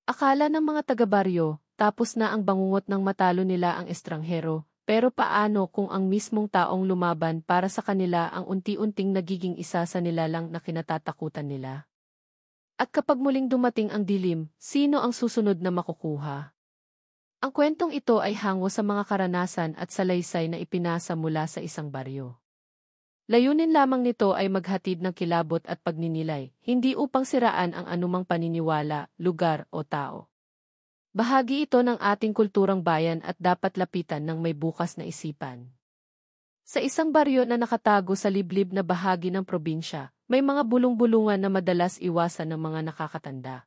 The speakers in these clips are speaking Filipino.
Akala ng mga taga-baryo, tapos na ang bangungot ng matalo nila ang estranghero, pero paano kung ang mismong taong lumaban para sa kanila ang unti-unting nagiging isa sa nilalang na kinatatakutan nila? At kapag muling dumating ang dilim, sino ang susunod na makukuha? Ang kwentong ito ay hango sa mga karanasan at salaysay na ipinasa mula sa isang baryo. Layunin lamang nito ay maghatid ng kilabot at pagninilay, hindi upang siraan ang anumang paniniwala, lugar o tao. Bahagi ito ng ating kulturang bayan at dapat lapitan ng may bukas na isipan. Sa isang baryo na nakatago sa liblib na bahagi ng probinsya, may mga bulong-bulungan na madalas iwasan ng mga nakakatanda.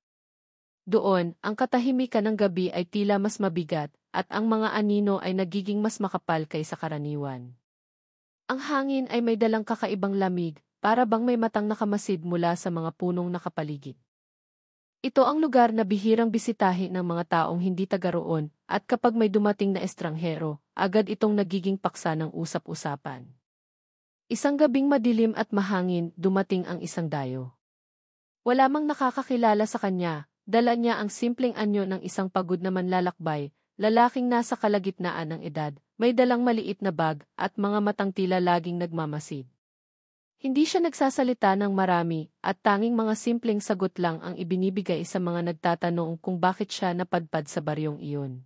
Doon, ang katahimikan ng gabi ay tila mas mabigat, at ang mga anino ay nagiging mas makapal kaysa karaniwan. Ang hangin ay may dalang kakaibang lamig, para bang may matang nakamasid mula sa mga punong nakapaligid. Ito ang lugar na bihirang bisitahin ng mga taong hindi taga roon, at kapag may dumating na estranghero, agad itong nagiging paksa ng usap-usapan. Isang gabing madilim at mahangin, dumating ang isang dayo. Wala mang nakakakilala sa kanya, dala niya ang simpleng anyo ng isang pagod na manlalakbay, lalaking nasa kalagitnaan ng edad, may dalang maliit na bag, at mga matang tila laging nagmamasid. Hindi siya nagsasalita ng marami, at tanging mga simpleng sagot lang ang ibinibigay sa mga nagtatanong kung bakit siya napadpad sa baryong iyon.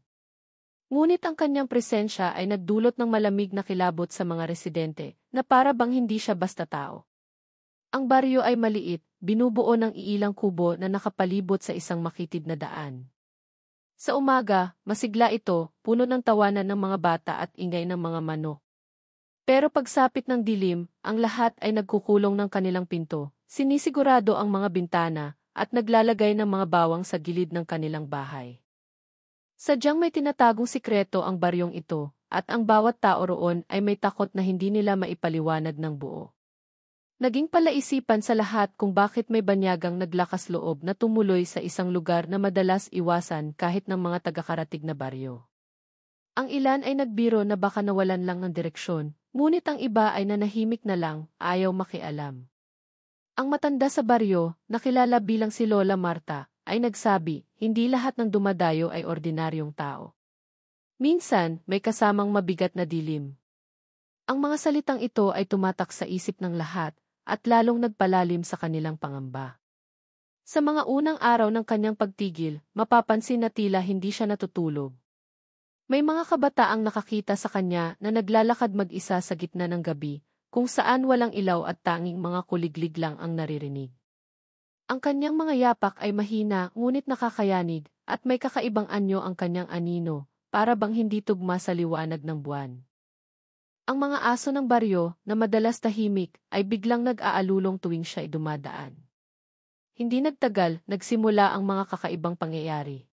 Ngunit ang kanyang presensya ay nagdulot ng malamig na kilabot sa mga residente, na para bang hindi siya basta tao. Ang baryo ay maliit, binubuo ng iilang kubo na nakapalibot sa isang makitid na daan. Sa umaga, masigla ito, puno ng tawanan ng mga bata at ingay ng mga manok. Pero pagsapit ng dilim, ang lahat ay nagkukulong ng kanilang pinto, sinisigurado ang mga bintana, at naglalagay ng mga bawang sa gilid ng kanilang bahay. Sadyang may tinatagong sikreto ang baryong ito, at ang bawat tao roon ay may takot na hindi nila maipaliwanag ng buo. Naging palaisipan sa lahat kung bakit may banyagang naglakas loob na tumuloy sa isang lugar na madalas iwasan kahit ng mga taga-karatig na baryo. Ang ilan ay nagbiro na baka nawalan lang ng direksyon, ngunit ang iba ay nanahimik na lang, ayaw makialam. Ang matanda sa baryo, nakilala bilang si Lola Marta, ay nagsabi, hindi lahat ng dumadayo ay ordinaryong tao. Minsan, may kasamang mabigat na dilim. Ang mga salitang ito ay tumatak sa isip ng lahat, at lalong nagpalalim sa kanilang pangamba. Sa mga unang araw ng kanyang pagtigil, mapapansin na tila hindi siya natutulog. May mga kabataang nakakita sa kanya na naglalakad mag-isa sa gitna ng gabi, kung saan walang ilaw at tanging mga kuliglig lang ang naririnig. Ang kanyang mga yapak ay mahina ngunit nakakayanig, at may kakaibang anyo ang kanyang anino, para bang hindi tugma sa liwanag ng buwan. Ang mga aso ng baryo, na madalas tahimik, ay biglang nag-aalulong tuwing siya ay dumadaan. Hindi nagtagal, nagsimula ang mga kakaibang pangyayari.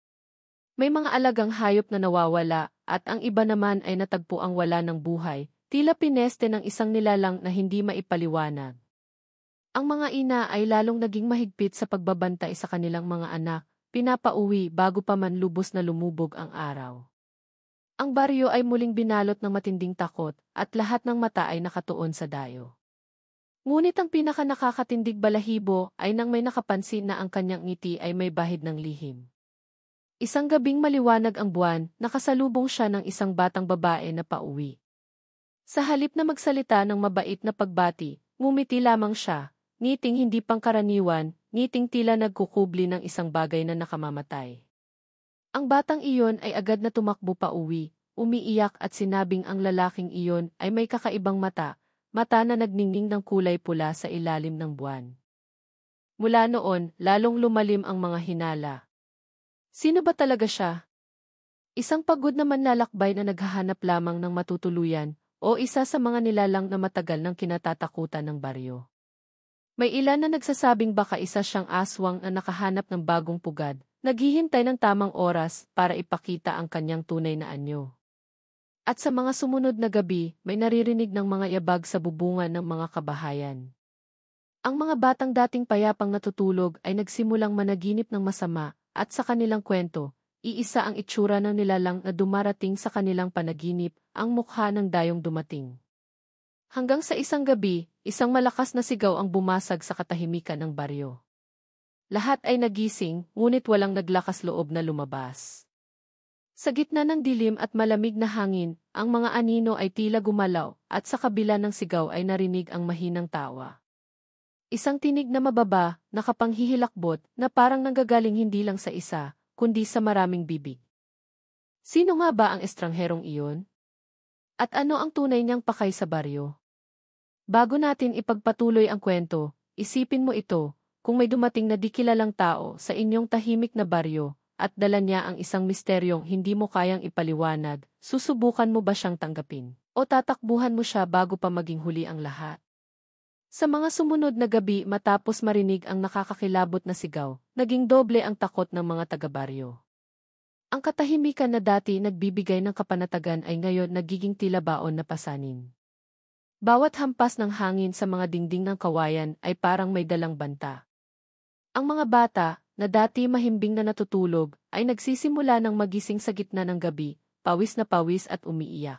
May mga alagang hayop na nawawala, at ang iba naman ay natagpo ang wala ng buhay, tila pineste ng isang nilalang na hindi maipaliwanag. Ang mga ina ay lalong naging mahigpit sa pagbabantay sa kanilang mga anak, pinapauwi bago pa man lubos na lumubog ang araw. Ang baryo ay muling binalot ng matinding takot, at lahat ng mata ay nakatuon sa dayo. Ngunit ang pinaka-nakakatindig balahibo ay nang may nakapansin na ang kanyang ngiti ay may bahid ng lihim. Isang gabing maliwanag ang buwan, nakasalubong siya ng isang batang babae na pauwi. Sa halip na magsalita ng mabait na pagbati, ngumiti lamang siya, ngiting hindi pangkaraniwan, ngiting tila nagkukubli ng isang bagay na nakamamatay. Ang batang iyon ay agad na tumakbo pa uwi, umiiyak at sinabing ang lalaking iyon ay may kakaibang mata, mata na nagningning ng kulay pula sa ilalim ng buwan. Mula noon, lalong lumalim ang mga hinala. Sino ba talaga siya? Isang pagod na manlalakbay na naghahanap lamang ng matutuluyan, o isa sa mga nilalang na matagal ng kinatatakutan ng baryo? May ilan na nagsasabing baka isa siyang aswang na nakahanap ng bagong pugad, naghihintay ng tamang oras para ipakita ang kanyang tunay na anyo. At sa mga sumunod na gabi, may naririnig ng mga yabag sa bubungan ng mga kabahayan. Ang mga batang dating payapang natutulog ay nagsimulang managinip ng masama, at sa kanilang kwento, iisa ang itsura ng nilalang na dumarating sa kanilang panaginip, ang mukha ng dayong dumating. Hanggang sa isang gabi, isang malakas na sigaw ang bumasag sa katahimikan ng baryo. Lahat ay nagising, ngunit walang naglakas loob na lumabas. Sa gitna ng dilim at malamig na hangin, ang mga anino ay tila gumalaw, at sa kabila ng sigaw ay narinig ang mahinang tawa. Isang tinig na mababa, nakapanghihilakbot, na parang nanggagaling hindi lang sa isa, kundi sa maraming bibig. Sino nga ba ang estrangherong iyon? At ano ang tunay niyang pakay sa baryo? Bago natin ipagpatuloy ang kwento, isipin mo ito, kung may dumating na di kilalang tao sa inyong tahimik na baryo, at dala niya ang isang misteryong hindi mo kayang ipaliwanag, susubukan mo ba siyang tanggapin? O tatakbuhan mo siya bago pa maging huli ang lahat? Sa mga sumunod na gabi matapos marinig ang nakakakilabot na sigaw, naging doble ang takot ng mga taga-baryo. Ang katahimikan na dati nagbibigay ng kapanatagan ay ngayon nagiging tila baon na pasanin. Bawat hampas ng hangin sa mga dingding ng kawayan ay parang may dalang banta. Ang mga bata, na dati mahimbing na natutulog, ay nagsisimula ng magising sa gitna ng gabi, pawis na pawis at umiiyak.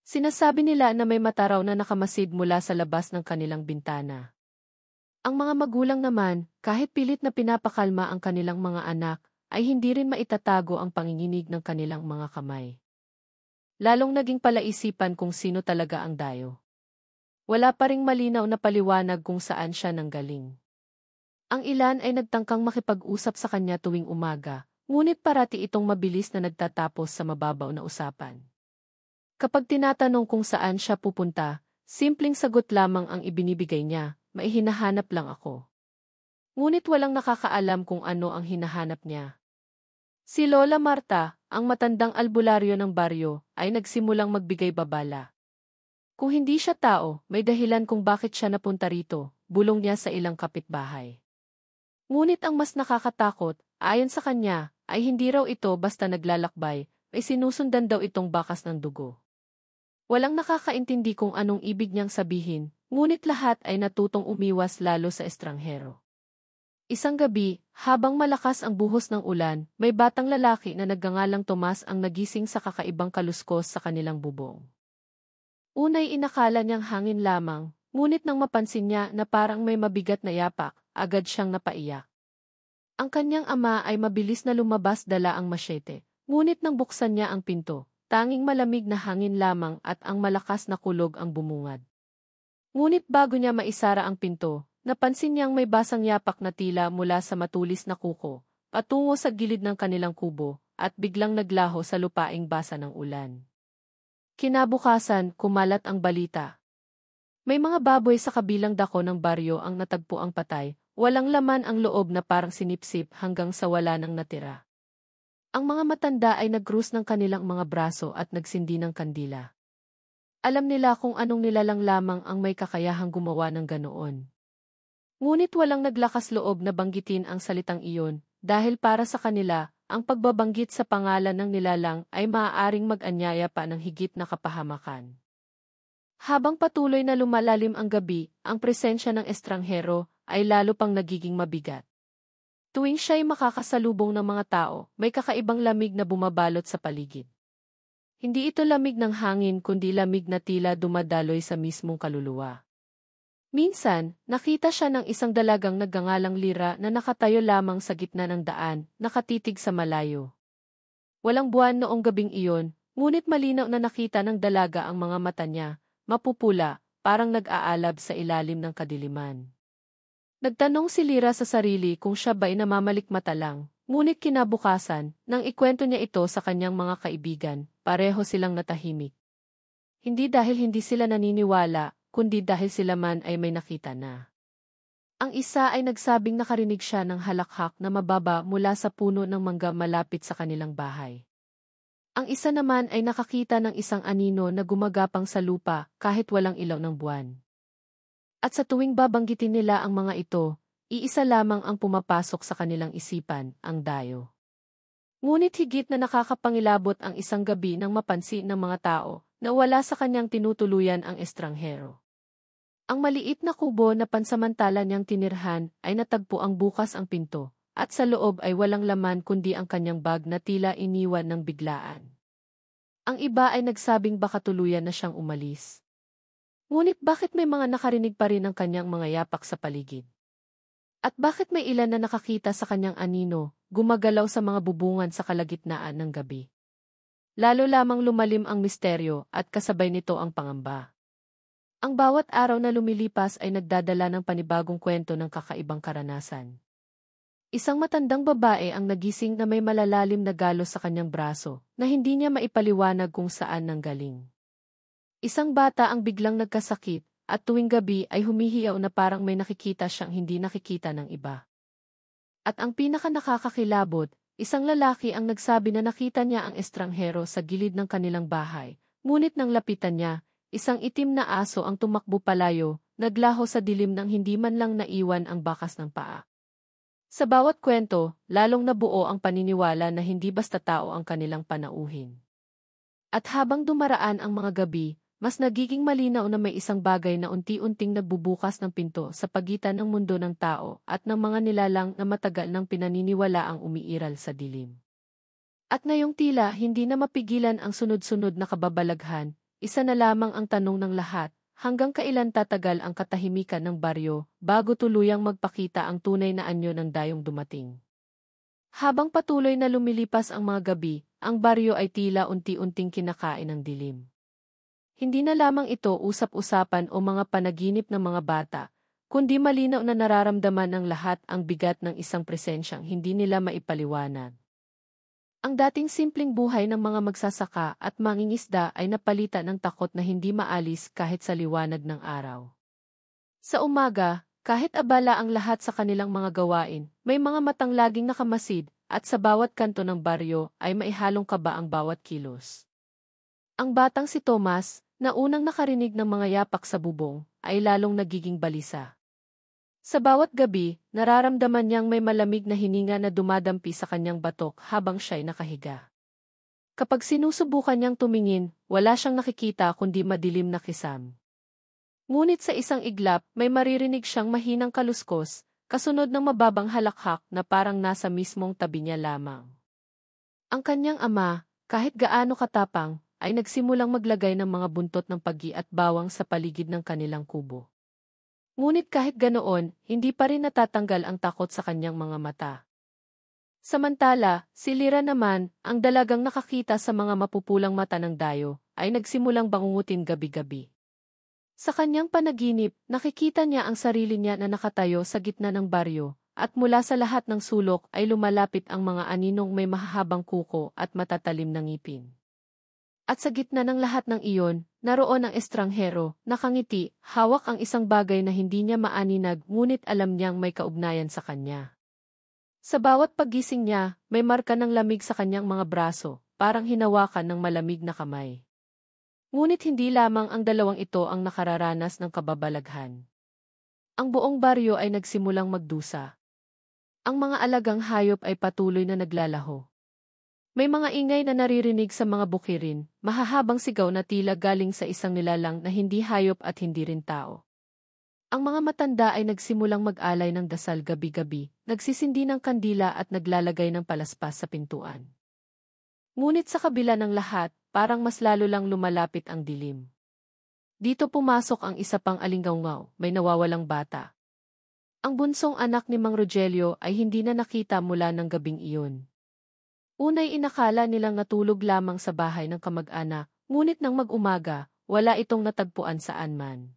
Sinasabi nila na may mata raw na nakamasid mula sa labas ng kanilang bintana. Ang mga magulang naman, kahit pilit na pinapakalma ang kanilang mga anak, ay hindi rin maitatago ang panginginig ng kanilang mga kamay. Lalong naging palaisipan kung sino talaga ang dayo. Wala pa ring malinaw na paliwanag kung saan siya nanggaling. Ang ilan ay nagtangkang makipag-usap sa kanya tuwing umaga, ngunit parati itong mabilis na nagtatapos sa mababaw na usapan. Kapag tinatanong kung saan siya pupunta, simpleng sagot lamang ang ibinibigay niya, may hinahanap lang ako. Ngunit walang nakakaalam kung ano ang hinahanap niya. Si Lola Marta, ang matandang albularyo ng baryo, ay nagsimulang magbigay babala. Kung hindi siya tao, may dahilan kung bakit siya napunta rito, bulong niya sa ilang kapitbahay. Ngunit ang mas nakakatakot, ayon sa kanya, ay hindi raw ito basta naglalakbay, ay sinusundan daw itong bakas ng dugo. Walang nakakaintindi kung anong ibig niyang sabihin, ngunit lahat ay natutong umiwas lalo sa estranghero. Isang gabi, habang malakas ang buhos ng ulan, may batang lalaki na nagngangalang Tomas ang nagising sa kakaibang kaluskos sa kanilang bubong. Unay inakala niyang hangin lamang, ngunit nang mapansin niya na parang may mabigat na yapak, agad siyang napaiyak. Ang kanyang ama ay mabilis na lumabas dala ang masyete, ngunit nang buksan niya ang pinto, tanging malamig na hangin lamang at ang malakas na kulog ang bumungad. Ngunit bago niya maisara ang pinto, napansin niyang may basang yapak na tila mula sa matulis na kuko, patungo sa gilid ng kanilang kubo, at biglang naglaho sa lupaing basa ng ulan. Kinabukasan, kumalat ang balita. May mga baboy sa kabilang dako ng baryo ang natagpo ang patay, walang laman ang loob na parang sinipsip hanggang sa wala nang natira. Ang mga matanda ay nagkrus ng kanilang mga braso at nagsindi ng kandila. Alam nila kung anong nilalang lamang ang may kakayahang gumawa ng ganoon. Ngunit walang naglakas loob na banggitin ang salitang iyon, dahil para sa kanila, ang pagbabanggit sa pangalan ng nilalang ay maaaring mag-anyaya pa ng higit na kapahamakan. Habang patuloy na lumalalim ang gabi, ang presensya ng estranghero ay lalo pang nagiging mabigat. Tuwing siya'y makakasalubong ng mga tao, may kakaibang lamig na bumabalot sa paligid. Hindi ito lamig ng hangin kundi lamig na tila dumadaloy sa mismong kaluluwa. Minsan, nakita siya ng isang dalagang nagngangalang Lira na nakatayo lamang sa gitna ng daan, nakatitig sa malayo. Walang buwan noong gabing iyon, ngunit malinaw na nakita ng dalaga ang mga mata niya, mapupula, parang nag-aalab sa ilalim ng kadiliman. Nagtanong si Lira sa sarili kung siya ba'y namamalikmata lang, ngunit kinabukasan, nang ikwento niya ito sa kanyang mga kaibigan, pareho silang natahimik. Hindi dahil hindi sila naniniwala, kundi dahil sila man ay may nakita na. Ang isa ay nagsabing nakarinig siya ng halakhak na mababa mula sa puno ng mangga malapit sa kanilang bahay. Ang isa naman ay nakakita ng isang anino na gumagapang sa lupa kahit walang ilaw ng buwan. At sa tuwing babanggitin nila ang mga ito, iisa lamang ang pumapasok sa kanilang isipan, ang dayo. Ngunit higit na nakakapangilabot ang isang gabi nang mapansin ng mga tao na wala sa kanyang tinutuluyan ang estranghero. Ang maliit na kubo na pansamantala niyang tinirhan ay natagpo ang bukas ang pinto, at sa loob ay walang laman kundi ang kanyang bag na tila iniwan ng biglaan. Ang iba ay nagsabing baka tuluyan na siyang umalis. Ngunit bakit may mga nakarinig pa rin ng kanyang mga yapak sa paligid? At bakit may ilan na nakakita sa kanyang anino, gumagalaw sa mga bubungan sa kalagitnaan ng gabi? Lalo lamang lumalim ang misteryo at kasabay nito ang pangamba. Ang bawat araw na lumilipas ay nagdadala ng panibagong kwento ng kakaibang karanasan. Isang matandang babae ang nagising na may malalalim na galos sa kanyang braso na hindi niya maipaliwanag kung saan nanggaling. Isang bata ang biglang nagkasakit at tuwing gabi ay humihiyaw na parang may nakikita siyang hindi nakikita ng iba. At ang pinaka-nakakakilabot, isang lalaki ang nagsabi na nakita niya ang estranghero sa gilid ng kanilang bahay, ngunit nang lapitan niya, isang itim na aso ang tumakbo palayo, naglaho sa dilim nang hindi man lang naiwan ang bakas ng paa. Sa bawat kwento, lalong nabuo ang paniniwala na hindi basta tao ang kanilang panauhin. At habang dumaraan ang mga gabi, mas nagiging malinaw na may isang bagay na unti-unting nagbubukas ng pinto sa pagitan ng mundo ng tao at ng mga nilalang na matagal nang pinaniniwala ang umiiral sa dilim. At ngayong tila hindi na mapigilan ang sunod-sunod na kababalaghan, isa na lamang ang tanong ng lahat, hanggang kailan tatagal ang katahimikan ng baryo bago tuluyang magpakita ang tunay na anyo ng dayong dumating. Habang patuloy na lumilipas ang mga gabi, ang baryo ay tila unti-unting kinakain ng dilim. Hindi na lamang ito usap-usapan o mga panaginip ng mga bata, kundi malinaw na nararamdaman ng lahat ang bigat ng isang presensyang hindi nila maipaliwanag. Ang dating simpleng buhay ng mga magsasaka at mangingisda ay napalitan ng takot na hindi maalis kahit sa liwanag ng araw. Sa umaga, kahit abala ang lahat sa kanilang mga gawain, may mga matang laging nakamasid at sa bawat kanto ng baryo ay maihalong kaba ang bawat kilos. Ang batang si Thomas, na unang nakarinig ng mga yapak sa bubong, ay lalong nagiging balisa. Sa bawat gabi, nararamdaman niyang may malamig na hininga na dumadampi sa kanyang batok habang siya'y nakahiga. Kapag sinusubukan niyang tumingin, wala siyang nakikita kundi madilim na kisam. Ngunit sa isang iglap, may maririnig siyang mahinang kaluskos, kasunod ng mababang halakhak na parang nasa mismong tabi niya lamang. Ang kanyang ama, kahit gaano katapang, ay nagsimulang maglagay ng mga buntot ng pagi at bawang sa paligid ng kanilang kubo. Ngunit kahit ganoon, hindi pa rin natatanggal ang takot sa kanyang mga mata. Samantala, si Lyra naman, ang dalagang nakakita sa mga mapupulang mata ng dayo, ay nagsimulang bangungutin gabi-gabi. Sa kanyang panaginip, nakikita niya ang sarili niya na nakatayo sa gitna ng baryo, at mula sa lahat ng sulok ay lumalapit ang mga aninong may mahahabang kuko at matatalim na ngipin. At sa gitna ng lahat ng iyon, naroon ang estranghero, nakangiti, hawak ang isang bagay na hindi niya maaninag ngunit alam niyang may kaugnayan sa kanya. Sa bawat paggising niya, may marka ng lamig sa kanyang mga braso, parang hinawakan ng malamig na kamay. Ngunit hindi lamang ang dalawang ito ang nakararanas ng kababalaghan. Ang buong baryo ay nagsimulang magdusa. Ang mga alagang hayop ay patuloy na naglalaho. May mga ingay na naririnig sa mga bukirin, mahahabang sigaw na tila galing sa isang nilalang na hindi hayop at hindi rin tao. Ang mga matanda ay nagsimulang mag-alay ng dasal gabi-gabi, nagsisindi ng kandila at naglalagay ng palaspas sa pintuan. Ngunit sa kabila ng lahat, parang mas lalo lang lumalapit ang dilim. Dito pumasok ang isa pang alinggaungaw, may nawawalang bata. Ang bunsong anak ni Mang Rogelio ay hindi na nakita mula ng gabing iyon. Unay inakala nilang natulog lamang sa bahay ng kamag-anak, ngunit nang mag-umaga, wala itong natagpuan saan man.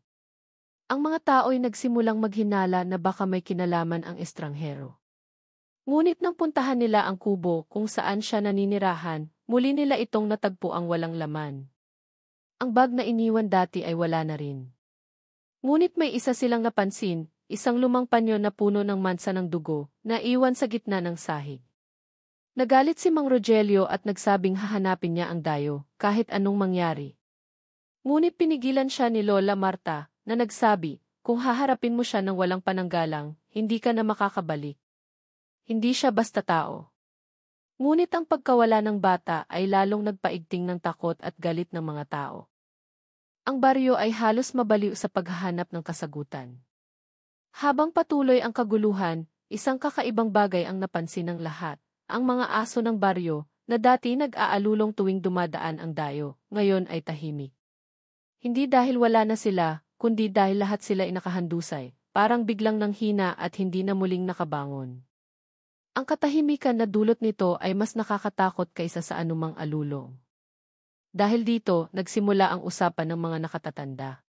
Ang mga tao'y nagsimulang maghinala na baka may kinalaman ang estranghero. Ngunit nang puntahan nila ang kubo kung saan siya naninirahan, muli nila itong natagpo ang walang laman. Ang bag na iniwan dati ay wala na rin. Ngunit may isa silang napansin, isang lumang panyo na puno ng mansa ng dugo, na iwan sa gitna ng sahig. Nagalit si Mang Rogelio at nagsabing hahanapin niya ang dayo, kahit anong mangyari. Ngunit pinigilan siya ni Lola Marta, na nagsabi, kung haharapin mo siya ng walang pananggalang, hindi ka na makakabalik. Hindi siya basta tao. Ngunit ang pagkawala ng bata ay lalong nagpaigting ng takot at galit ng mga tao. Ang baryo ay halos mabaliw sa paghahanap ng kasagutan. Habang patuloy ang kaguluhan, isang kakaibang bagay ang napansin ng lahat. Ang mga aso ng baryo, na dati nag-aalulong tuwing dumadaan ang dayo, ngayon ay tahimik. Hindi dahil wala na sila, kundi dahil lahat sila ay nakahandusay, parang biglang nanghina at hindi na muling nakabangon. Ang katahimikan na dulot nito ay mas nakakatakot kaysa sa anumang alulong. Dahil dito, nagsimula ang usapan ng mga nakatatanda.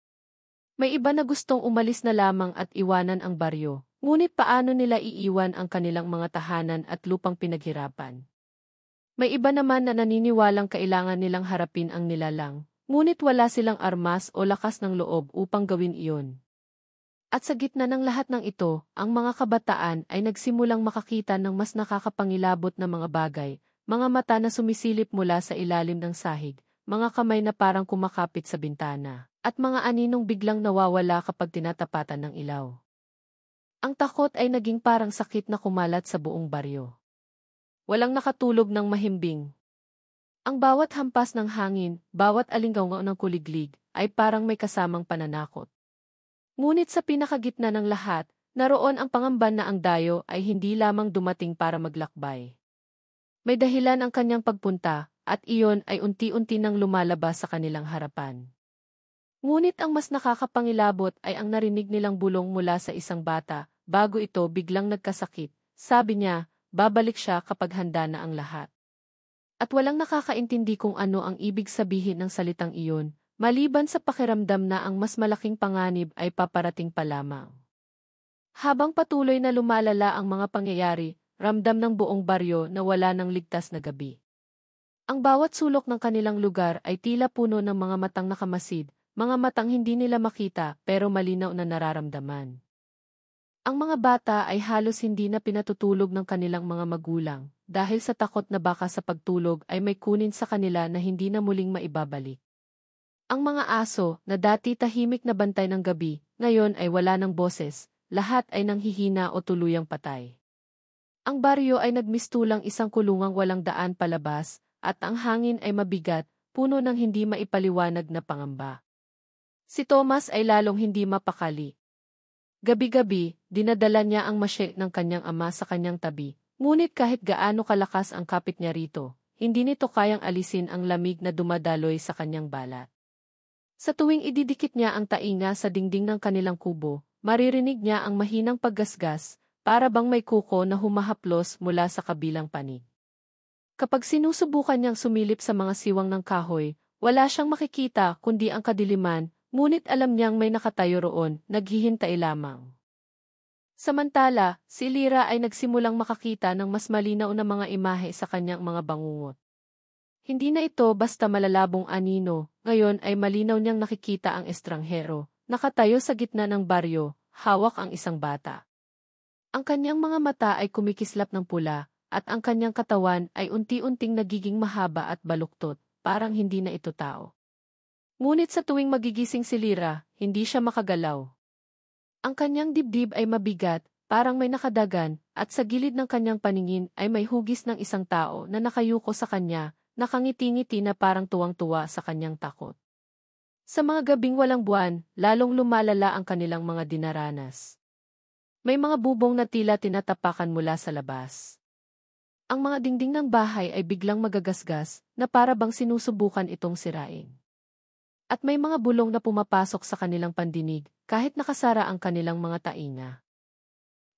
May iba na gustong umalis na lamang at iwanan ang baryo, ngunit paano nila iiwan ang kanilang mga tahanan at lupang pinaghirapan? May iba naman na naniniwalang kailangan nilang harapin ang nilalang, ngunit wala silang armas o lakas ng loob upang gawin iyon. At sa gitna ng lahat ng ito, ang mga kabataan ay nagsimulang makakita ng mas nakakapangilabot na mga bagay, mga mata na sumisilip mula sa ilalim ng sahig, mga kamay na parang kumakapit sa bintana, at mga aninong biglang nawawala kapag tinatapatan ng ilaw. Ang takot ay naging parang sakit na kumalat sa buong baryo. Walang nakatulog ng mahimbing. Ang bawat hampas ng hangin, bawat alinggaw ng kuliglig, ay parang may kasamang pananakot. Ngunit sa pinakagitna ng lahat, naroon ang pangamba na ang dayo ay hindi lamang dumating para maglakbay. May dahilan ang kanyang pagpunta, at iyon ay unti-unti nang lumalabas sa kanilang harapan. Ngunit ang mas nakakapangilabot ay ang narinig nilang bulong mula sa isang bata, bago ito biglang nagkasakit. Sabi niya, babalik siya kapag handa na ang lahat. At walang nakakaintindi kung ano ang ibig sabihin ng salitang iyon, maliban sa pakiramdam na ang mas malaking panganib ay paparating pa lamang. Habang patuloy na lumalala ang mga pangyayari, ramdam ng buong baryo na wala ng ligtas na gabi. Ang bawat sulok ng kanilang lugar ay tila puno ng mga matang nakamasid, mga matang hindi nila makita pero malinaw na nararamdaman. Ang mga bata ay halos hindi na pinatutulog ng kanilang mga magulang, dahil sa takot na baka sa pagtulog ay may kunin sa kanila na hindi na muling maibabalik. Ang mga aso, na dati tahimik na bantay ng gabi, ngayon ay wala ng boses, lahat ay nanghihina o tuluyang patay. Ang baryo ay nagmistulang isang kulungang walang daan palabas, at ang hangin ay mabigat, puno ng hindi maipaliwanag na pangamba. Si Thomas ay lalong hindi mapakali. Gabi-gabi, dinadala niya ang masye ng kanyang ama sa kanyang tabi, ngunit kahit gaano kalakas ang kapit niya rito, hindi nito kayang alisin ang lamig na dumadaloy sa kanyang balat. Sa tuwing ididikit niya ang tainga sa dingding ng kanilang kubo, maririnig niya ang mahinang paggasgas, para bang may kuko na humahaplos mula sa kabilang panig. Kapag sinusubukan niyang sumilip sa mga siwang ng kahoy, wala siyang makikita kundi ang kadiliman, ngunit alam niyang may nakatayo roon, naghihintay lamang. Samantala, si Lyra ay nagsimulang makakita ng mas malinaw na mga imahe sa kanyang mga bangungot. Hindi na ito basta malalabong anino, ngayon ay malinaw niyang nakikita ang estranghero, nakatayo sa gitna ng baryo, hawak ang isang bata. Ang kanyang mga mata ay kumikislap ng pula, at ang kanyang katawan ay unti-unting nagiging mahaba at baluktot, parang hindi na ito tao. Ngunit sa tuwing magigising si Lyra, hindi siya makagalaw. Ang kanyang dibdib ay mabigat, parang may nakadagan, at sa gilid ng kanyang paningin ay may hugis ng isang tao na nakayuko sa kanya, nakangiti-ngiti na parang tuwang-tuwa sa kanyang takot. Sa mga gabing walang buwan, lalong lumalala ang kanilang mga dinaranas. May mga bubong na tila tinatapakan mula sa labas. Ang mga dingding ng bahay ay biglang magagasgas, na para bang sinusubukan itong sirain. At may mga bulong na pumapasok sa kanilang pandinig, kahit nakasara ang kanilang mga tainga.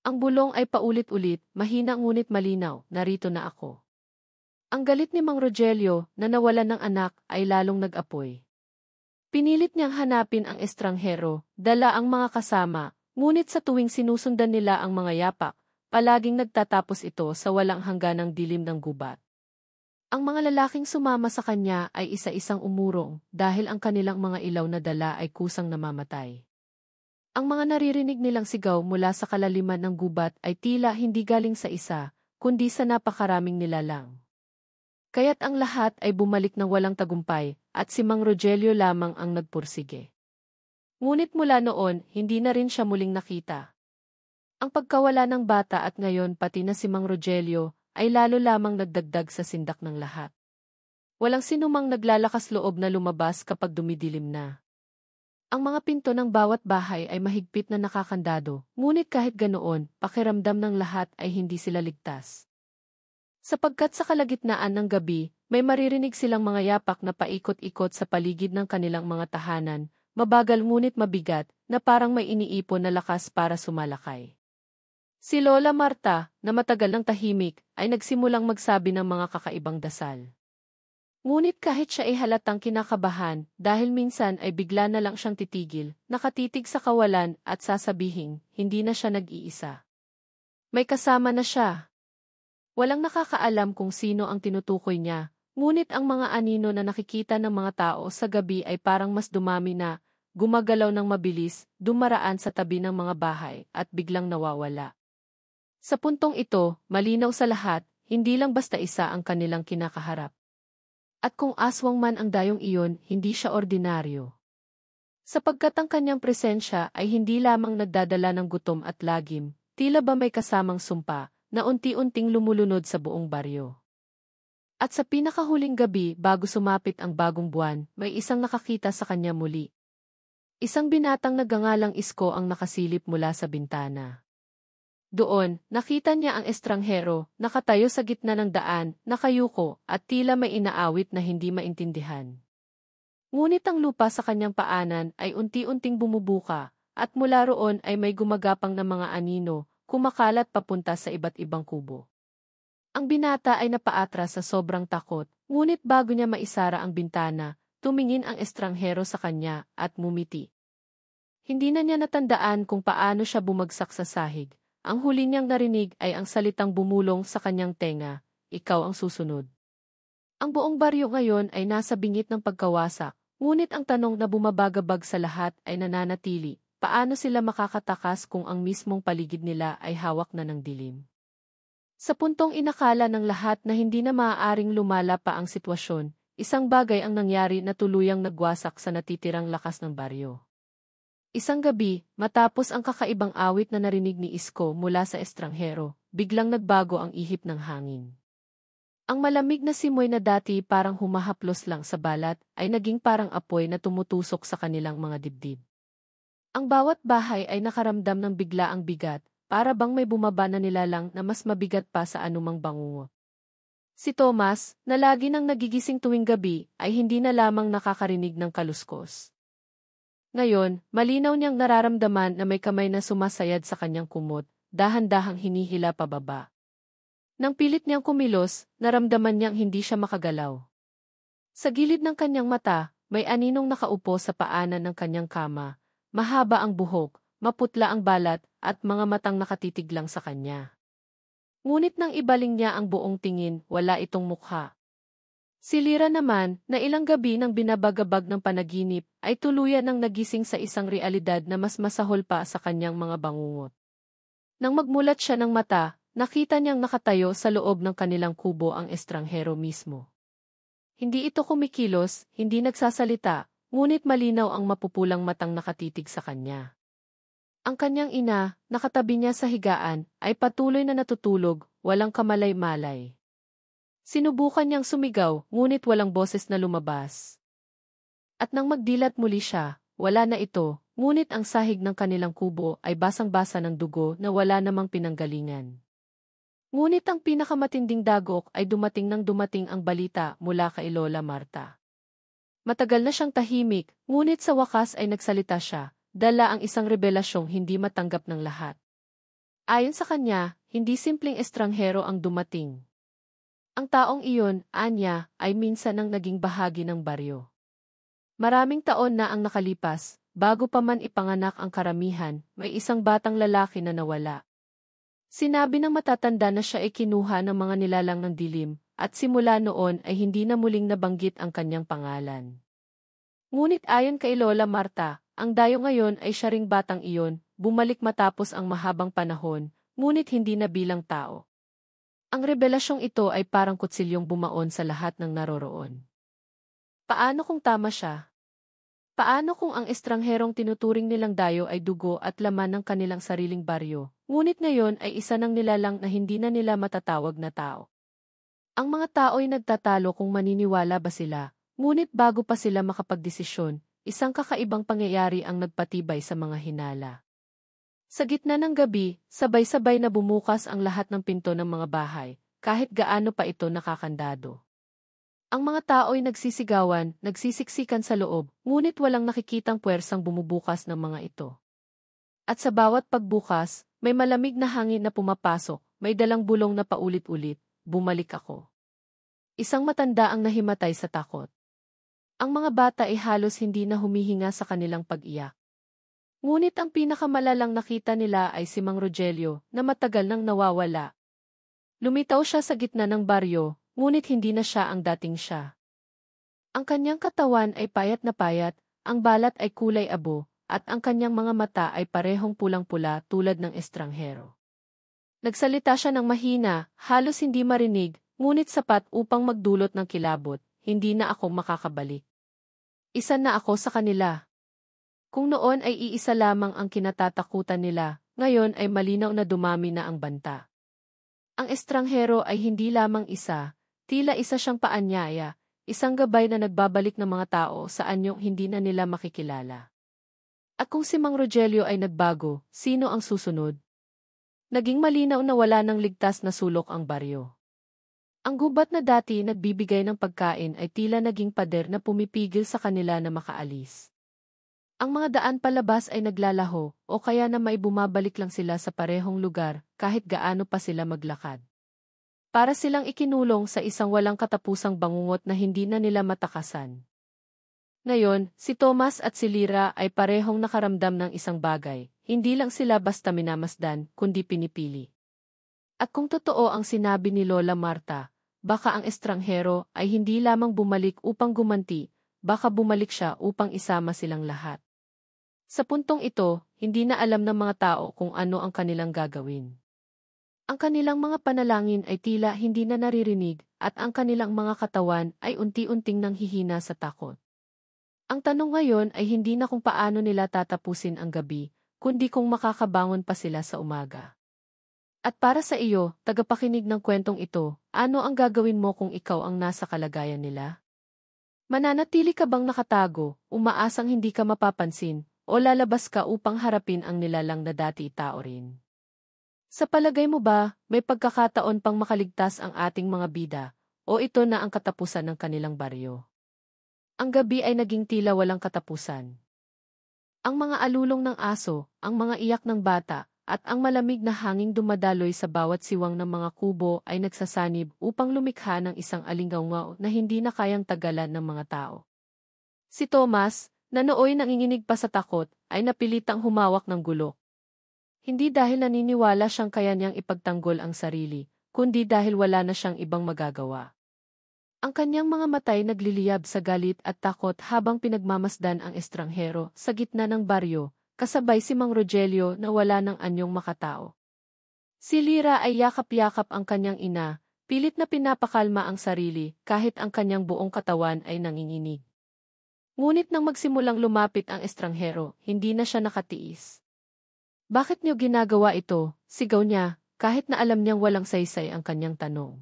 Ang bulong ay paulit-ulit, mahina ngunit malinaw, narito na ako. Ang galit ni Mang Rogelio, na nawalan ng anak, ay lalong nag-apoy. Pinilit niyang hanapin ang estranghero, dala ang mga kasama, ngunit sa tuwing sinusundan nila ang mga yapak, palaging nagtatapos ito sa walang hangganang dilim ng gubat. Ang mga lalaking sumama sa kanya ay isa-isang umurong, dahil ang kanilang mga ilaw na dala ay kusang namamatay. Ang mga naririnig nilang sigaw mula sa kalaliman ng gubat ay tila hindi galing sa isa, kundi sa napakaraming nilalang. Kaya't ang lahat ay bumalik ng walang tagumpay, at si Mang Rogelio lamang ang nagpursige. Ngunit mula noon, hindi na rin siya muling nakita. Ang pagkawala ng bata at ngayon pati na si Mang Rogelio, ay lalo lamang nagdagdag sa sindak ng lahat. Walang sinumang naglalakas loob na lumabas kapag dumidilim na. Ang mga pinto ng bawat bahay ay mahigpit na nakakandado, ngunit kahit ganoon, pakiramdam ng lahat ay hindi sila ligtas. Sapagkat sa kalagitnaan ng gabi, may maririnig silang mga yapak na paikot-ikot sa paligid ng kanilang mga tahanan, mabagal ngunit mabigat, na parang may iniipon na lakas para sumalakay. Si Lola Marta, na matagal ng tahimik, ay nagsimulang magsabi ng mga kakaibang dasal. Ngunit kahit siya ay halatang kinakabahan, dahil minsan ay bigla na lang siyang titigil, nakatitig sa kawalan at sasabihing, hindi na siya nag-iisa. May kasama na siya. Walang nakakaalam kung sino ang tinutukoy niya, ngunit ang mga anino na nakikita ng mga tao sa gabi ay parang mas dumami na, gumagalaw ng mabilis, dumaraan sa tabi ng mga bahay at biglang nawawala. Sa puntong ito, malinaw sa lahat, hindi lang basta isa ang kanilang kinakaharap. At kung aswang man ang dayong iyon, hindi siya ordinaryo. Sapagkat ang kanyang presensya ay hindi lamang nagdadala ng gutom at lagim, tila ba may kasamang sumpa, na unti-unting lumulunod sa buong baryo. At sa pinakahuling gabi bago sumapit ang bagong buwan, may isang nakakita sa kanya muli. Isang binatang nagangalang Isko ang nakasilip mula sa bintana. Doon, nakita niya ang estranghero, nakatayo sa gitna ng daan, nakayuko, at tila may inaawit na hindi maintindihan. Ngunit ang lupa sa kanyang paanan ay unti-unting bumubuka, at mula roon ay may gumagapang na mga anino, kumakalat papunta sa iba't ibang kubo. Ang binata ay napaatras sa sobrang takot, ngunit bago niya maisara ang bintana, tumingin ang estranghero sa kanya at mumiti. Hindi na niya natandaan kung paano siya bumagsak sa sahig. Ang huli niyang narinig ay ang salitang bumulong sa kanyang tenga, ikaw ang susunod. Ang buong baryo ngayon ay nasa bingit ng pagkawasak, ngunit ang tanong na bumabagabag sa lahat ay nananatili, paano sila makakatakas kung ang mismong paligid nila ay hawak na ng dilim? Sa puntong inakala ng lahat na hindi na maaaring lumala pa ang sitwasyon, isang bagay ang nangyari na tuluyang nagwasak sa natitirang lakas ng baryo. Isang gabi, matapos ang kakaibang awit na narinig ni Isko mula sa estranghero, biglang nagbago ang ihip ng hangin. Ang malamig na simoy na dati parang humahaplos lang sa balat ay naging parang apoy na tumutusok sa kanilang mga dibdib. Ang bawat bahay ay nakaramdam ng biglaang bigat, para bang may bumaba na nilalang na mas mabigat pa sa anumang bangungot. Si Thomas, na lagi nang nagigising tuwing gabi, ay hindi na lamang nakakarinig ng kaluskos. Ngayon, malinaw niyang nararamdaman na may kamay na sumasayad sa kanyang kumot, dahan-dahang hinihila pababa. Nang pilit niyang kumilos, naramdaman niyang hindi siya makagalaw. Sa gilid ng kanyang mata, may aninong nakaupo sa paanan ng kanyang kama, mahaba ang buhok, maputla ang balat, at mga matang nakatitig lang sa kanya. Ngunit nang ibaling niya ang buong tingin, wala itong mukha. Si Lyra naman, na ilang gabi nang binabagabag ng panaginip, ay tuluyan ng nagising sa isang realidad na mas masahol pa sa kanyang mga bangungot. Nang magmulat siya ng mata, nakita niyang nakatayo sa loob ng kanilang kubo ang estranghero mismo. Hindi ito kumikilos, hindi nagsasalita, ngunit malinaw ang mapupulang matang nakatitig sa kanya. Ang kanyang ina, nakatabi niya sa higaan, ay patuloy na natutulog, walang kamalay-malay. Sinubukan niyang sumigaw, ngunit walang boses na lumabas. At nang magdilat muli siya, wala na ito, ngunit ang sahig ng kanilang kubo ay basang-basa ng dugo na wala namang pinanggalingan. Ngunit ang pinakamatinding dagok ay dumating ang balita mula kay Lola Marta. Matagal na siyang tahimik, ngunit sa wakas ay nagsalita siya, dala ang isang rebelasyong hindi matanggap ng lahat. Ayon sa kanya, hindi simpleng estranghero ang dumating. Ang taong iyon, anya, ay minsan ang naging bahagi ng baryo. Maraming taon na ang nakalipas, bago pa man ipanganak ang karamihan, may isang batang lalaki na nawala. Sinabi ng matatanda na siya ay kinuha ng mga nilalang ng dilim, at simula noon ay hindi na muling nabanggit ang kanyang pangalan. Ngunit ayon kay Lola Marta, ang dayo ngayon ay siya ring batang iyon, bumalik matapos ang mahabang panahon, ngunit hindi na bilang tao. Ang rebelasyong ito ay parang kutsilyong bumaon sa lahat ng naroroon. Paano kung tama siya? Paano kung ang estrangherong tinuturing nilang dayo ay dugo at laman ng kanilang sariling baryo, ngunit ngayon ay isa ng nilalang na hindi na nila matatawag na tao? Ang mga tao ay nagtatalo kung maniniwala ba sila, ngunit bago pa sila makapagdesisyon, isang kakaibang pangyayari ang nagpatibay sa mga hinala. Sa gitna ng gabi, sabay-sabay na bumukas ang lahat ng pinto ng mga bahay, kahit gaano pa ito nakakandado. Ang mga tao'y nagsisigawan, nagsisiksikan sa loob, ngunit walang nakikitang puwersang bumubukas ng mga ito. At sa bawat pagbukas, may malamig na hangin na pumapasok, may dalang bulong na paulit-ulit, bumalik ako. Isang matanda ang nahimatay sa takot. Ang mga bata ay halos hindi na humihinga sa kanilang pag-iyak. Ngunit ang pinakamalalang nakita nila ay si Mang Rogelio na matagal nang nawawala. Lumitaw siya sa gitna ng baryo, ngunit hindi na siya ang dating siya. Ang kanyang katawan ay payat na payat, ang balat ay kulay abo, at ang kanyang mga mata ay parehong pulang-pula tulad ng estranghero. Nagsalita siya ng mahina, halos hindi marinig, ngunit sapat upang magdulot ng kilabot, hindi na ako makakabalik. Isa na ako sa kanila. Kung noon ay iisa lamang ang kinatatakutan nila, ngayon ay malinaw na dumami na ang banta. Ang estranghero ay hindi lamang isa, tila isa siyang paanyaya, isang gabay na nagbabalik ng mga tao sa anyong hindi na nila makikilala. At kung si Mang Rogelio ay nagbago, sino ang susunod? Naging malinaw na wala nang ligtas na sulok ang baryo. Ang gubat na dati nagbibigay ng pagkain ay tila naging pader na pumipigil sa kanila na makaalis. Ang mga daan palabas ay naglalaho o kaya na may bumabalik lang sila sa parehong lugar kahit gaano pa sila maglakad. Para silang ikinulong sa isang walang katapusang bangungot na hindi na nila matakasan. Ngayon, si Tomas at si Lyra ay parehong nakaramdam ng isang bagay, hindi lang sila basta minamasdan kundi pinipili. At kung totoo ang sinabi ni Lola Marta, baka ang estranghero ay hindi lamang bumalik upang gumanti, baka bumalik siya upang isama silang lahat. Sa puntong ito, hindi na alam ng mga tao kung ano ang kanilang gagawin. Ang kanilang mga panalangin ay tila hindi na naririnig at ang kanilang mga katawan ay unti-unting nanghihina sa takot. Ang tanong ngayon ay hindi na kung paano nila tatapusin ang gabi, kundi kung makakabangon pa sila sa umaga. At para sa iyo, tagapakinig ng kwentong ito, ano ang gagawin mo kung ikaw ang nasa kalagayan nila? Mananatili ka bang nakatago, umaasang hindi ka mapapansin, o lalabas ka upang harapin ang nilalang na dati tao rin? Sa palagay mo ba, may pagkakataon pang makaligtas ang ating mga bida, o ito na ang katapusan ng kanilang baryo? Ang gabi ay naging tila walang katapusan. Ang mga alulong ng aso, ang mga iyak ng bata, at ang malamig na hanging dumadaloy sa bawat siwang ng mga kubo ay nagsasanib upang lumikha ng isang alingaungaw na hindi na kayang tagalan ng mga tao. Si Tomas, na nooy nanginginig pa sa takot, ay napilitang humawak ng gulok. Hindi dahil naniniwala siyang kaya niyang ipagtanggol ang sarili, kundi dahil wala na siyang ibang magagawa. Ang kanyang mga matay nagliliyab sa galit at takot habang pinagmamasdan ang estranghero sa gitna ng baryo, kasabay si Mang Rogelio na wala ng anyong makatao. Si Lyra ay yakap-yakap ang kanyang ina, pilit na pinapakalma ang sarili kahit ang kanyang buong katawan ay nanginginig. Ngunit nang magsimulang lumapit ang estranghero, hindi na siya nakatiis. Bakit niyo ginagawa ito? Sigaw niya, kahit na alam niyang walang saysay ang kanyang tanong.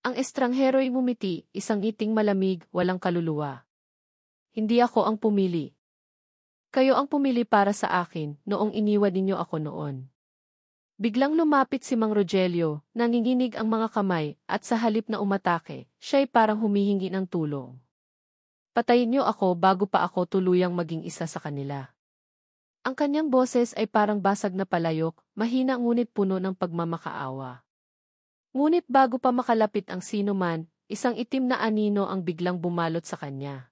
Ang estranghero ay ngumiti, isang ngiting malamig, walang kaluluwa. Hindi ako ang pumili. Kayo ang pumili para sa akin, noong iniwan ninyo ako noon. Biglang lumapit si Mang Rogelio, nanginginig ang mga kamay, at sa halip na umatake, siya'y parang humihingi ng tulong. Patayin niyo ako bago pa ako tuluyang maging isa sa kanila. Ang kanyang boses ay parang basag na palayok, mahina ngunit puno ng pagmamakaawa. Ngunit bago pa makalapit ang sinuman, isang itim na anino ang biglang bumalot sa kanya.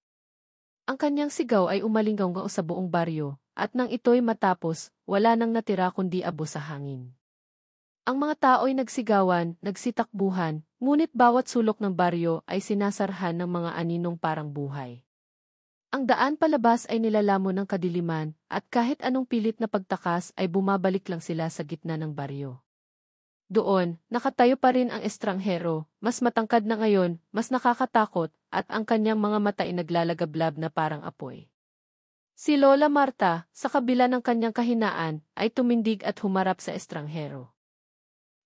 Ang kanyang sigaw ay umalinggaw sa buong baryo, at nang ito'y matapos, wala nang natira kundi abo sa hangin. Ang mga tao'y nagsigawan, nagsitakbuhan, ngunit bawat sulok ng baryo ay sinasarhan ng mga aninong parang buhay. Ang daan palabas ay nilalamo ng kadiliman, at kahit anong pilit na pagtakas ay bumabalik lang sila sa gitna ng baryo. Doon, nakatayo pa rin ang estranghero, mas matangkad na ngayon, mas nakakatakot, at ang kanyang mga mata ay naglalagablab na parang apoy. Si Lola Marta, sa kabila ng kanyang kahinaan, ay tumindig at humarap sa estranghero.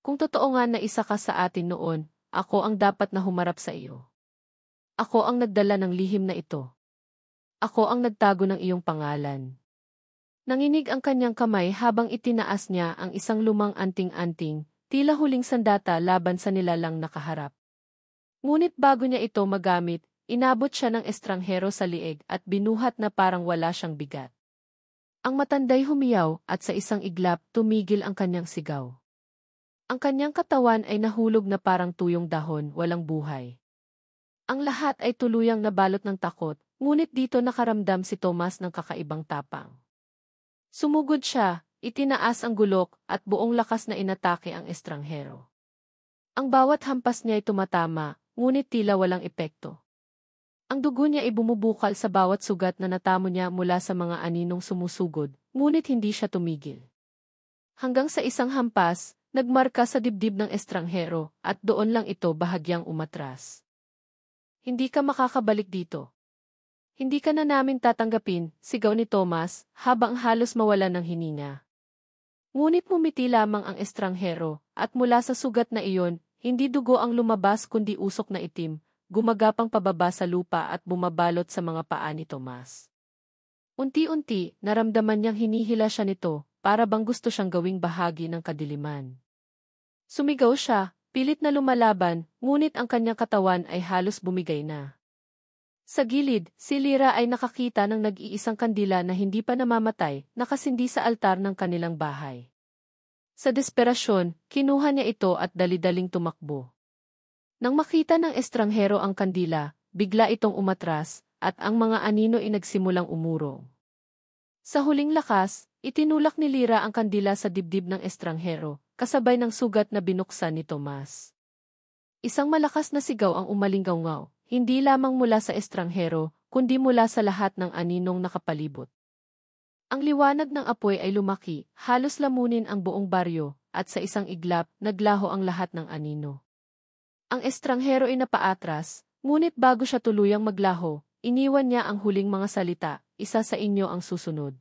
Kung totoo nga na isa ka sa atin noon, ako ang dapat na humarap sa iyo. Ako ang nagdala ng lihim na ito. Ako ang nagtago ng iyong pangalan. Nanginig ang kanyang kamay habang itinaas niya ang isang lumang anting-anting, tila huling sandata laban sa nilalang nakaharap. Ngunit bago niya ito magamit, inabot siya ng estranghero sa liig at binuhat na parang wala siyang bigat. Ang matanday humiyaw at sa isang iglap tumigil ang kanyang sigaw. Ang kanyang katawan ay nahulog na parang tuyong dahon, walang buhay. Ang lahat ay tuluyang nabalot ng takot, ngunit dito nakaramdam si Tomas ng kakaibang tapang. Sumugod siya, itinaas ang gulok at buong lakas na inatake ang estranghero. Ang bawat hampas niya ay tumatama, ngunit tila walang epekto. Ang dugo niya ay bumubukal sa bawat sugat na natamo niya mula sa mga aninong sumusugod, ngunit hindi siya tumigil. Hanggang sa isang hampas, nagmarka sa dibdib ng estranghero at doon lang ito bahagyang umatras. Hindi ka makakabalik dito. Hindi ka na namin tatanggapin, sigaw ni Tomas, habang halos mawalan ng hininga. Ngunit mumiti lamang ang estranghero, at mula sa sugat na iyon, hindi dugo ang lumabas kundi usok na itim, gumagapang pababa sa lupa at bumabalot sa mga paa ni Tomas. Unti-unti, naramdaman niyang hinihila siya nito, para bang gusto siyang gawing bahagi ng kadiliman. Sumigaw siya, pilit na lumalaban, ngunit ang kanyang katawan ay halos bumigay na. Sa gilid, si Lyra ay nakakita ng nag-iisang kandila na hindi pa namamatay, nakasindi sa altar ng kanilang bahay. Sa desperasyon, kinuha niya ito at dali-daling tumakbo. Nang makita ng estranghero ang kandila, bigla itong umatras, at ang mga anino ay nagsimulang umurong. Sa huling lakas, itinulak ni Lyra ang kandila sa dibdib ng estranghero, kasabay ng sugat na binuksan ni Tomas. Isang malakas na sigaw ang umalinggaw-ngaw. Hindi lamang mula sa estranghero, kundi mula sa lahat ng aninong nakapalibot. Ang liwanag ng apoy ay lumaki, halos lamunin ang buong baryo, at sa isang iglap, naglaho ang lahat ng anino. Ang estranghero ay napaatras, ngunit bago siya tuluyang maglaho, iniwan niya ang huling mga salita, isa sa inyo ang susunod.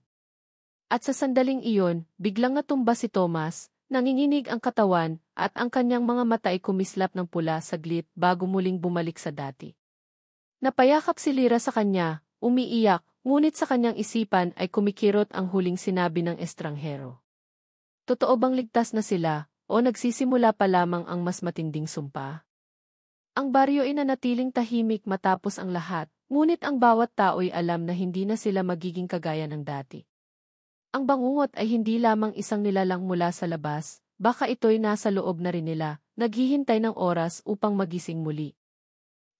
At sa sandaling iyon, biglang natumba si Tomas, nanginginig ang katawan, at ang kanyang mga mata ay kumislap ng pula saglit bago muling bumalik sa dati. Napayakap si Lyra sa kanya, umiiyak, ngunit sa kanyang isipan ay kumikirot ang huling sinabi ng estranghero. Totoo bang ligtas na sila, o nagsisimula pa lamang ang mas matinding sumpa? Ang baryo ay nanatiling tahimik matapos ang lahat, ngunit ang bawat tao'y alam na hindi na sila magiging kagaya ng dati. Ang bangungot ay hindi lamang isang nilalang mula sa labas, baka ito'y nasa loob na rin nila, naghihintay ng oras upang magising muli.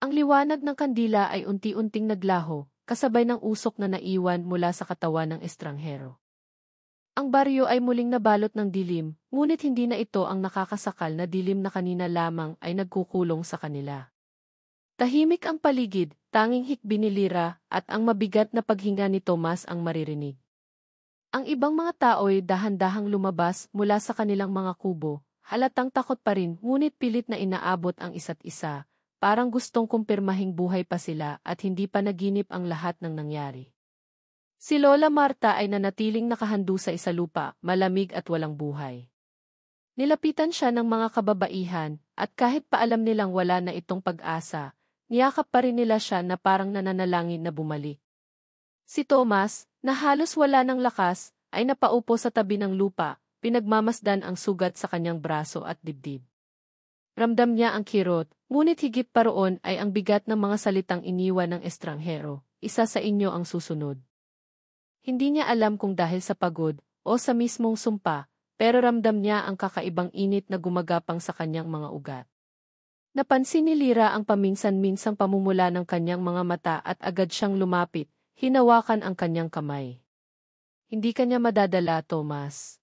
Ang liwanag ng kandila ay unti-unting naglaho, kasabay ng usok na naiwan mula sa katawan ng estranghero. Ang baryo ay muling nabalot ng dilim, ngunit hindi na ito ang nakakasakal na dilim na kanina lamang ay nagkukulong sa kanila. Tahimik ang paligid, tanging hikbi ni Lyra, at ang mabigat na paghinga ni Tomas ang maririnig. Ang ibang mga tao'y dahan-dahang lumabas mula sa kanilang mga kubo, halatang takot pa rin ngunit pilit na inaabot ang isa't isa, parang gustong kumpirmahing buhay pa sila at hindi pa naginip ang lahat ng nangyari. Si Lola Marta ay nanatiling nakahando sa isalupa, malamig at walang buhay. Nilapitan siya ng mga kababaihan, at kahit pa alam nilang wala na itong pag-asa, niyakap pa rin nila siya na parang nananalangin na bumalik. Si Tomas, na halos wala ng lakas, ay napaupo sa tabi ng lupa, pinagmamasdan ang sugat sa kanyang braso at dibdib. Ramdam niya ang kirot, ngunit higit pa roon ay ang bigat ng mga salitang iniwan ng estranghero, isa sa inyo ang susunod. Hindi niya alam kung dahil sa pagod, o sa mismong sumpa, pero ramdam niya ang kakaibang init na gumagapang sa kanyang mga ugat. Napansin ni Lyra ang paminsan-minsang pamumula ng kanyang mga mata at agad siyang lumapit, hinawakan ang kanyang kamay. Hindi kanya madadala, Tomas.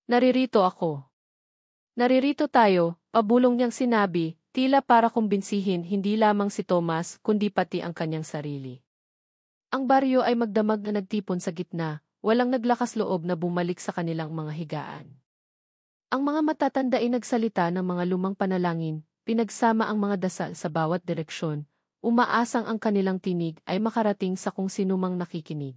Naririto ako. Naririto tayo, pabulong niyang sinabi, tila para kumbinsihin hindi lamang si Tomas kundi pati ang kanyang sarili. Ang baryo ay magdamag na nagtipon sa gitna, walang naglakas loob na bumalik sa kanilang mga higaan. Ang mga matatanda ay nagsalita ng mga lumang panalangin, pinagsama ang mga dasal sa bawat direksyon, umaasang ang kanilang tinig ay makarating sa kung sinumang nakikinig.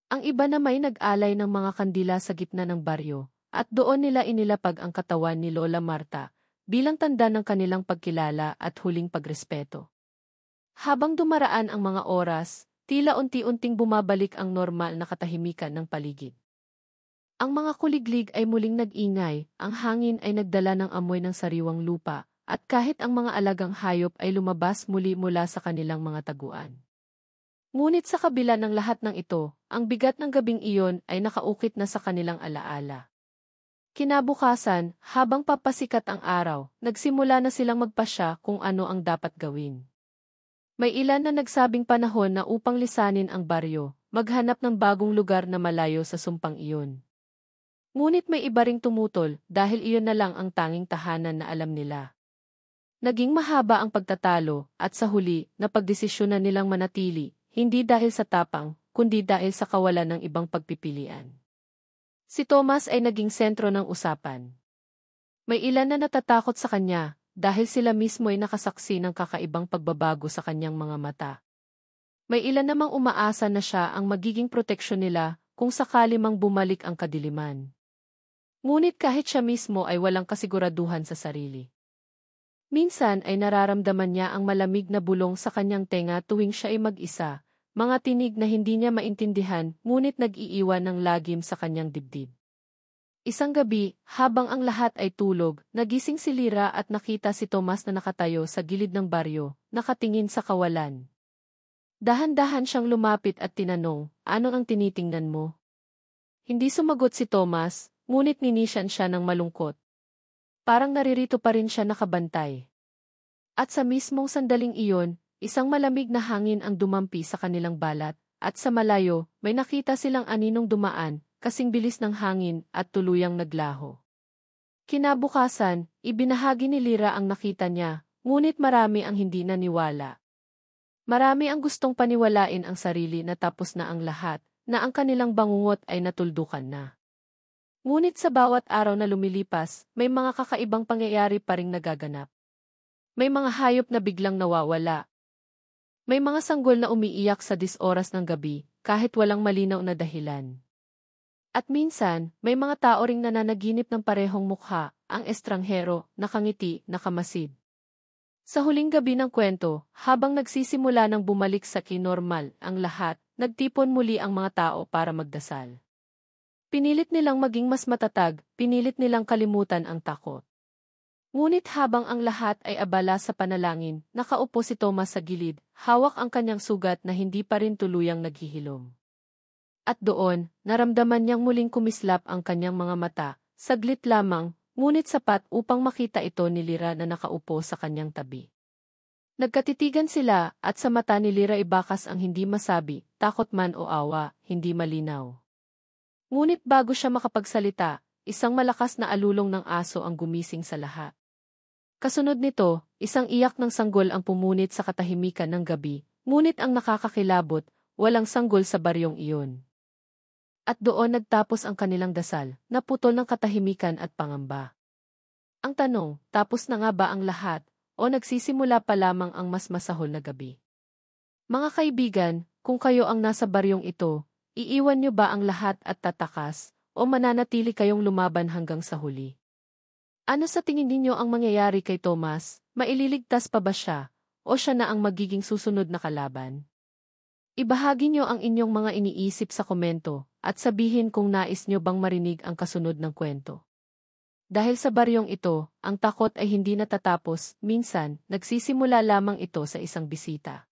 Ang iba na may nag-alay ng mga kandila sa gitna ng baryo, at doon nila inilapag ang katawan ni Lola Marta, bilang tanda ng kanilang pagkilala at huling pagrespeto. Habang dumaraan ang mga oras, tila unti-unting bumabalik ang normal na katahimikan ng paligid. Ang mga kuliglig ay muling nag-ingay, ang hangin ay nagdala ng amoy ng sariwang lupa, at kahit ang mga alagang hayop ay lumabas muli mula sa kanilang mga taguan. Ngunit sa kabila ng lahat ng ito, ang bigat ng gabing iyon ay nakaukit na sa kanilang alaala. Kinabukasan, habang papasikat ang araw, nagsimula na silang magpasya kung ano ang dapat gawin. May ilan na nagsabing panahon na upang lisanin ang baryo, maghanap ng bagong lugar na malayo sa sumpang iyon. Ngunit may iba ring tumutol dahil iyon na lang ang tanging tahanan na alam nila. Naging mahaba ang pagtatalo at sa huli, napagdesisyonan nilang manatili, hindi dahil sa tapang, kundi dahil sa kawalan ng ibang pagpipilian. Si Thomas ay naging sentro ng usapan. May ilan na natatakot sa kanya dahil sila mismo ay nakasaksi ng kakaibang pagbabago sa kanyang mga mata. May ilan namang umaasa na siya ang magiging proteksyon nila kung sakali mang bumalik ang kadiliman. Ngunit kahit siya mismo ay walang kasiguraduhan sa sarili. Minsan ay nararamdaman niya ang malamig na bulong sa kanyang tenga tuwing siya ay mag-isa, mga tinig na hindi niya maintindihan ngunit nag-iiwan ng lagim sa kanyang dibdib. Isang gabi, habang ang lahat ay tulog, nagising si Lyra at nakita si Thomas na nakatayo sa gilid ng baryo, nakatingin sa kawalan. Dahan-dahan siyang lumapit at tinanong, "Ano ang tinitingnan mo?" Hindi sumagot si Thomas, ngunit ninisan siya ng malungkot. Parang naririto pa rin siya nakabantay. At sa mismong sandaling iyon, isang malamig na hangin ang dumampi sa kanilang balat, at sa malayo, may nakita silang aninong dumaan, kasing bilis ng hangin at tuluyang naglaho. Kinabukasan, ibinahagi ni Lyra ang nakita niya, ngunit marami ang hindi naniwala. Marami ang gustong paniwalain ang sarili na tapos na ang lahat, na ang kanilang bangungot ay natuldukan na. Ngunit sa bawat araw na lumilipas, may mga kakaibang pangyayari pa ring nagaganap. May mga hayop na biglang nawawala. May mga sanggol na umiiyak sa 10 oras ng gabi, kahit walang malinaw na dahilan. At minsan, may mga tao ring nananaginip ng parehong mukha, ang estranghero, nakangiti, nakamasid. Sa huling gabi ng kwento, habang nagsisimula ng bumalik sa kinormal ang lahat, nagtipon muli ang mga tao para magdasal. Pinilit nilang maging mas matatag, pinilit nilang kalimutan ang takot. Ngunit habang ang lahat ay abala sa panalangin, nakaupo si Thomas sa gilid, hawak ang kanyang sugat na hindi pa rin tuluyang naghihilom. At doon, naramdaman niyang muling kumislap ang kanyang mga mata, saglit lamang, ngunit sapat upang makita ito ni Lyra na nakaupo sa kanyang tabi. Nagkatitigan sila at sa mata ni Lyra ibakas ang hindi masabi, takot man o awa, hindi malinaw. Ngunit bago siya makapagsalita, isang malakas na alulong ng aso ang gumising sa lahat. Kasunod nito, isang iyak ng sanggol ang pumunit sa katahimikan ng gabi, ngunit ang nakakakilabot, walang sanggol sa baryong iyon. At doon nagtapos ang kanilang dasal, naputol ng katahimikan at pangamba. Ang tanong, tapos na nga ba ang lahat, o nagsisimula pa lamang ang mas masahol na gabi? Mga kaibigan, kung kayo ang nasa baryong ito, iiwan niyo ba ang lahat at tatakas, o mananatili kayong lumaban hanggang sa huli? Ano sa tingin ninyo ang mangyayari kay Thomas? Maililigtas pa ba siya, o siya na ang magiging susunod na kalaban? Ibahagi niyo ang inyong mga iniisip sa komento, at sabihin kung nais niyo bang marinig ang kasunod ng kwento. Dahil sa baryong ito, ang takot ay hindi natatapos, minsan, nagsisimula lamang ito sa isang bisita.